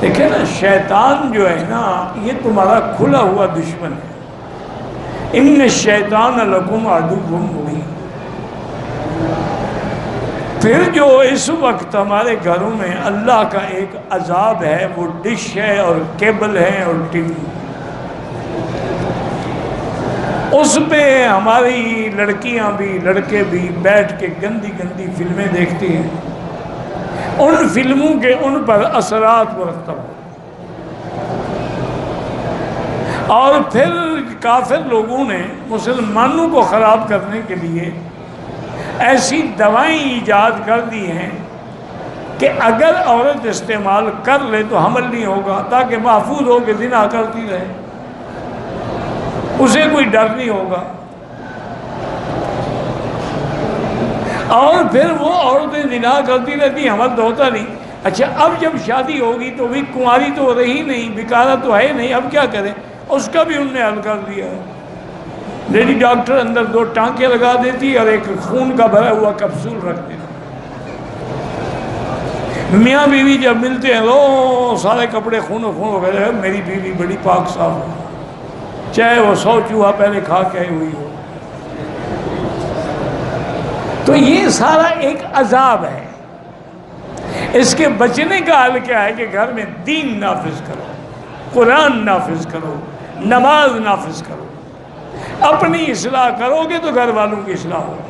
دیکھیں نا، شیطان جو ہے نا یہ تمہارا کھلا ہوا دشمن ہے. ان الشیطان لکم عدو مبین. پھر جو اس وقت ہمارے گھروں میں اللہ کا ایک عذاب ہے وہ ڈش ہے اور کیبل ہے اور ٹی وی. اس پہ ہماری لڑکیاں بھی لڑکے بھی بیٹھ کے گندی گندی فلمیں دیکھتی ہیں. ان فلموں کے ان پر اثرات مرتب ہو. اور پھر کافر لوگوں نے مسلمانوں کو خراب کرنے کے لیے ایسی دوائیں ایجاد کر دی ہیں کہ اگر عورت استعمال کر لے تو حمل نہیں ہوگا، تاکہ محفوظ ہو کے زنا کرتی رہے، اسے کوئی ڈر نہیں ہوگا. اور پھر وہ عورتیں زنا کرتی رہتی، حمل تو ہوتا نہیں. اچھا اب جب شادی ہوگی تو بھی کنواری تو رہی نہیں، بیکارہ تو ہے نہیں، اب کیا کریں؟ اس کا بھی انہوں نے حل کر دیا. لیڈی ڈاکٹر اندر 2 ٹانکے لگا دیتی اور ایک خون کا بھرا ہوا کپسول رکھ دیتی. میاں بیوی جب ملتے ہیں تو سارے کپڑے خون و خون ہو گئے. میری بیوی بڑی پاک صاف ہو، چاہے وہ 100 چوہا پہلے کھا کے ہوئی ہو. تو یہ سارا ایک عذاب ہے. اس کے بچنے کا حل کیا ہے کہ گھر میں دین نافذ کرو، قرآن نافذ کرو، نماز نافذ کرو. اپنی اصلاح کرو گے تو گھر والوں کی اصلاح ہوگی.